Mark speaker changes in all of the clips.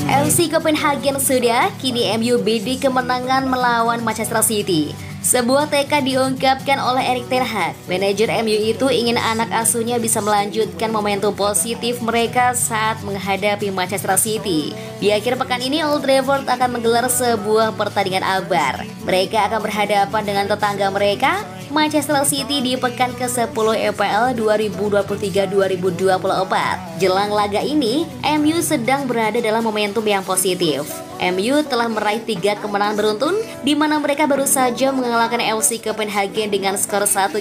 Speaker 1: FC Copenhagen sudah, kini MU bidik kemenangan melawan Manchester City. Sebuah tekad diungkapkan oleh Erik ten Hag. Manajer MU itu ingin anak asuhnya bisa melanjutkan momentum positif mereka saat menghadapi Manchester City. Di akhir pekan ini, Old Trafford akan menggelar sebuah pertandingan akbar. Mereka akan berhadapan dengan tetangga mereka, Manchester City, di pekan ke-10 EPL 2023-2024. Jelang laga ini, MU sedang berada dalam momentum yang positif. MU telah meraih 3 kemenangan beruntun, di mana mereka baru saja mengalahkan FC Copenhagen dengan skor 1-0.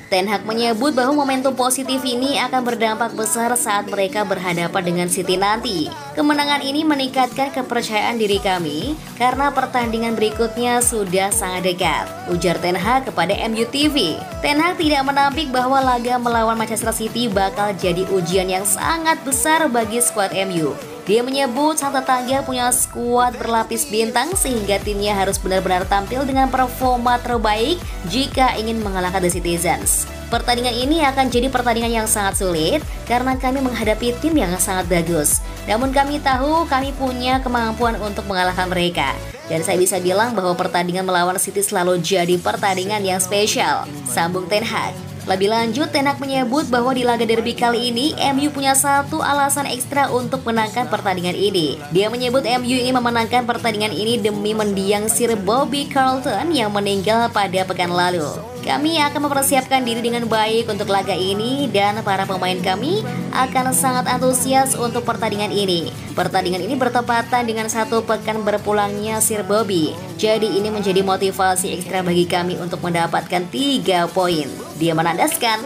Speaker 1: Ten Hag menyebut bahwa momentum positif ini akan berdampak besar saat mereka berhadapan dengan City nanti. Kemenangan ini meningkatkan kepercayaan diri kami karena pertandingan berikutnya sudah sangat dekat, ujar Ten Hag kepada MU TV. Ten Hag tidak menampik bahwa laga melawan Manchester City bakal jadi ujian yang sangat besar bagi skuad MU. Dia menyebut sang tetangga punya skuad berlapis bintang sehingga timnya harus benar-benar tampil dengan performa terbaik jika ingin mengalahkan The Citizens. Pertandingan ini akan jadi pertandingan yang sangat sulit karena kami menghadapi tim yang sangat bagus. Namun kami tahu kami punya kemampuan untuk mengalahkan mereka. Dan saya bisa bilang bahwa pertandingan melawan City selalu jadi pertandingan yang spesial, sambung Ten Hag. Lebih lanjut, Ten Hag menyebut bahwa di laga derby kali ini, MU punya satu alasan ekstra untuk menangkan pertandingan ini. Dia menyebut MU ingin memenangkan pertandingan ini demi mendiang Sir Bobby Charlton yang meninggal pada pekan lalu. Kami akan mempersiapkan diri dengan baik untuk laga ini dan para pemain kami akan sangat antusias untuk pertandingan ini. Pertandingan ini bertepatan dengan 1 pekan berpulangnya Sir Bobby. Jadi ini menjadi motivasi ekstra bagi kami untuk mendapatkan 3 poin. Dia menandaskan,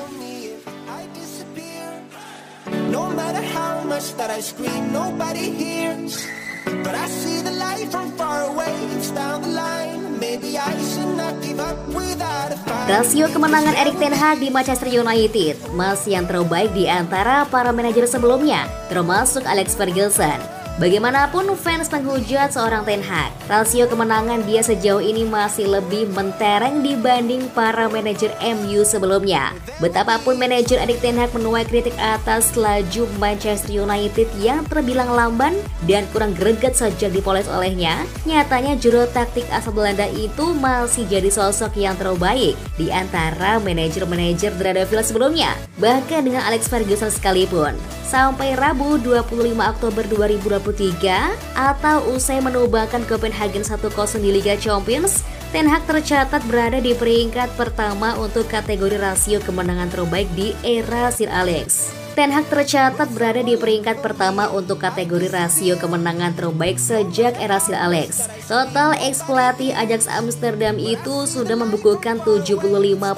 Speaker 1: "No matter how much that I scream, nobody hears. But I see the light from far away, it's down the line. Maybe I should not give up without a fight." Rasio kemenangan Erik ten Hag di Manchester United masih yang terbaik di antara para manajer sebelumnya, termasuk Alex Ferguson. Bagaimanapun fans menghujat seorang Ten Hag, rasio kemenangan dia sejauh ini masih lebih mentereng dibanding para manajer MU sebelumnya. Betapapun manajer Erik ten Hag menuai kritik atas laju Manchester United yang terbilang lamban dan kurang greget sejak dipoles olehnya, nyatanya juru taktik asal Belanda itu masih jadi sosok yang terbaik di antara manajer-manajer Daredevil sebelumnya, bahkan dengan Alex Ferguson sekalipun. Sampai Rabu 25 Oktober 2023 atau usai menumbangkan Copenhagen 1-0 di Liga Champions, Ten Hag tercatat berada di peringkat pertama untuk kategori rasio kemenangan terbaik di era Sir Alex. Ten Hag tercatat berada di peringkat pertama untuk kategori rasio kemenangan terbaik sejak era Sir Alex. Total ex-pelatih Ajax Amsterdam itu sudah membukukan 75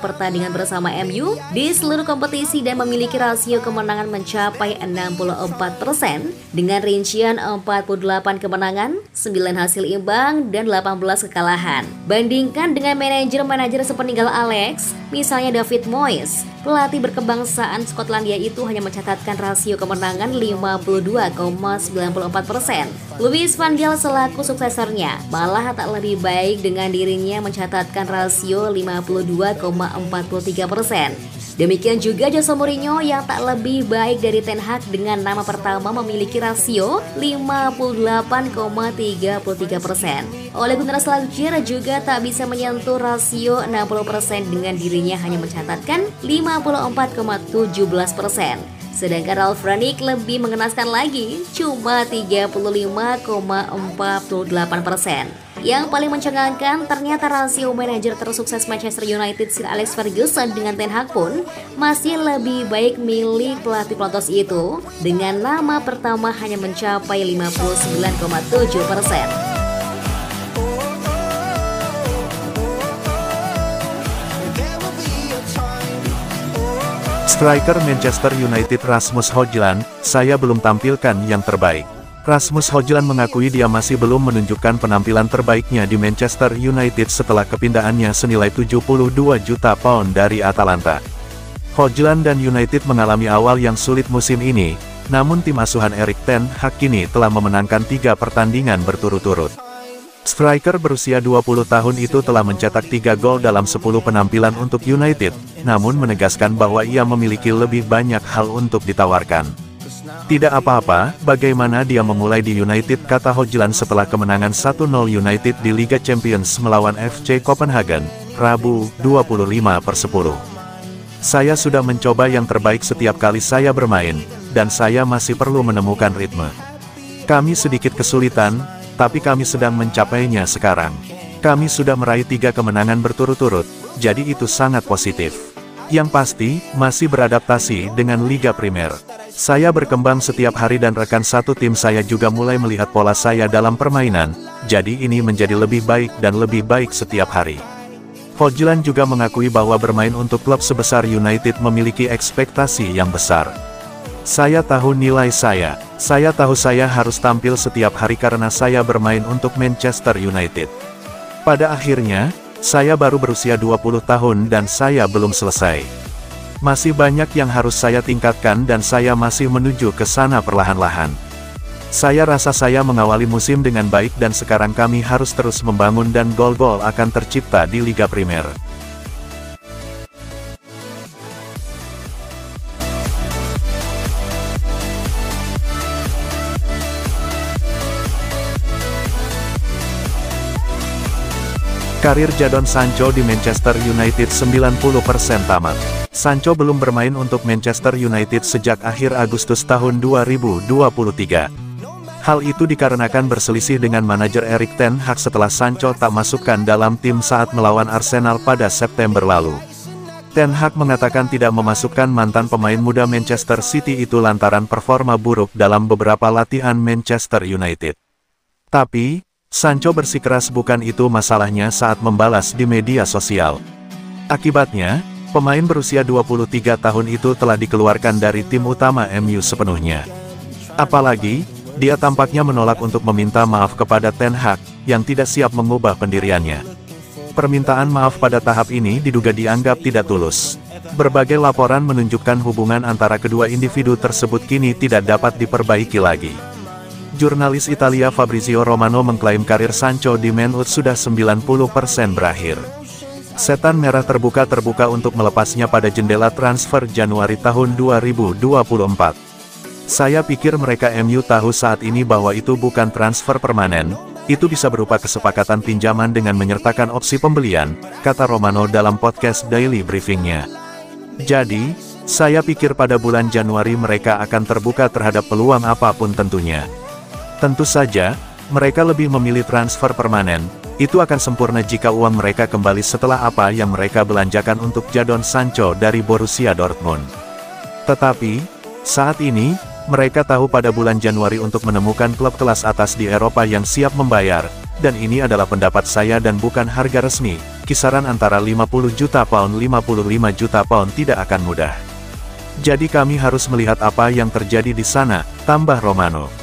Speaker 1: pertandingan bersama MU di seluruh kompetisi dan memiliki rasio kemenangan mencapai 64% dengan rincian 48 kemenangan, 9 hasil imbang, dan 18 kekalahan. Bandingkan dengan manajer-manajer sepeninggal Alex, misalnya David Moyes, pelatih berkebangsaan Skotlandia itu hanya mencatatkan rasio kemenangan 52,94%. Louis van Gaal selaku suksesornya malah tak lebih baik dengan dirinya mencatatkan rasio 52,43%. Demikian juga Jose Mourinho yang tak lebih baik dari Ten Hag dengan nama pertama memiliki rasio 58,33%. Ole Gunnar Solskjaer juga tak bisa menyentuh rasio 60% dengan dirinya hanya mencatatkan 54,17%. Sedangkan Ralf Rangnick lebih mengenaskan lagi, cuma 35,48%. Yang paling mencengangkan, ternyata rasio manajer tersukses Manchester United Sir Alex Ferguson dengan Ten Hag pun masih lebih baik milik pelatih pelotos itu dengan nama pertama hanya mencapai 59,7%.
Speaker 2: Striker Manchester United Rasmus Højlund, saya belum tampilkan yang terbaik. Rasmus Højlund mengakui dia masih belum menunjukkan penampilan terbaiknya di Manchester United setelah kepindahannya senilai 72 juta pound dari Atalanta. Højlund dan United mengalami awal yang sulit musim ini, namun tim asuhan Erik ten Hag kini telah memenangkan 3 pertandingan berturut-turut. Striker berusia 20 tahun itu telah mencetak 3 gol dalam 10 penampilan untuk United, namun menegaskan bahwa ia memiliki lebih banyak hal untuk ditawarkan. Tidak apa-apa, bagaimana dia memulai di United, kata Højlund setelah kemenangan 1-0 United di Liga Champions melawan FC Copenhagen, Rabu, 25/10. Saya sudah mencoba yang terbaik setiap kali saya bermain, dan saya masih perlu menemukan ritme. Kami sedikit kesulitan, tapi kami sedang mencapainya sekarang. Kami sudah meraih 3 kemenangan berturut-turut, jadi itu sangat positif. Yang pasti, masih beradaptasi dengan Liga Primer. Saya berkembang setiap hari dan rekan satu tim saya juga mulai melihat pola saya dalam permainan, jadi ini menjadi lebih baik dan lebih baik setiap hari. Højlund juga mengakui bahwa bermain untuk klub sebesar United memiliki ekspektasi yang besar. Saya tahu nilai saya tahu saya harus tampil setiap hari karena saya bermain untuk Manchester United. Pada akhirnya, saya baru berusia 20 tahun dan saya belum selesai. Masih banyak yang harus saya tingkatkan dan saya masih menuju ke sana perlahan-lahan. Saya rasa saya mengawali musim dengan baik dan sekarang kami harus terus membangun dan gol-gol akan tercipta di Liga Primer. Karir Jadon Sancho di Manchester United 90% tamat. Sancho belum bermain untuk Manchester United sejak akhir Agustus tahun 2023. Hal itu dikarenakan berselisih dengan manajer Erik ten Hag setelah Sancho tak masukkan dalam tim saat melawan Arsenal pada September lalu. Ten Hag mengatakan tidak memasukkan mantan pemain muda Manchester City itu lantaran performa buruk dalam beberapa latihan Manchester United. Tapi, Sancho bersikeras bukan itu masalahnya saat membalas di media sosial. Akibatnya, pemain berusia 23 tahun itu telah dikeluarkan dari tim utama MU sepenuhnya. Apalagi, dia tampaknya menolak untuk meminta maaf kepada Ten Hag, yang tidak siap mengubah pendiriannya. Permintaan maaf pada tahap ini diduga dianggap tidak tulus. Berbagai laporan menunjukkan hubungan antara kedua individu tersebut kini tidak dapat diperbaiki lagi. Jurnalis Italia Fabrizio Romano mengklaim karir Sancho di Man U sudah 90% berakhir. Setan merah terbuka untuk melepasnya pada jendela transfer Januari tahun 2024. Saya pikir mereka MU tahu saat ini bahwa itu bukan transfer permanen, itu bisa berupa kesepakatan pinjaman dengan menyertakan opsi pembelian, kata Romano dalam podcast Daily Briefing-nya. Jadi, saya pikir pada bulan Januari mereka akan terbuka terhadap peluang apapun tentunya. Tentu saja, mereka lebih memilih transfer permanen, itu akan sempurna jika uang mereka kembali setelah apa yang mereka belanjakan untuk Jadon Sancho dari Borussia Dortmund. Tetapi, saat ini, mereka tahu pada bulan Januari untuk menemukan klub kelas atas di Eropa yang siap membayar, dan ini adalah pendapat saya dan bukan harga resmi, kisaran antara 50 juta pound 55 juta pound tidak akan mudah. Jadi kami harus melihat apa yang terjadi di sana, tambah Romano.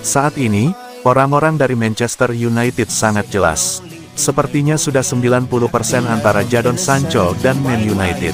Speaker 2: Saat ini, orang-orang dari Manchester United sangat jelas. Sepertinya sudah 90% antara Jadon Sancho dan Man United.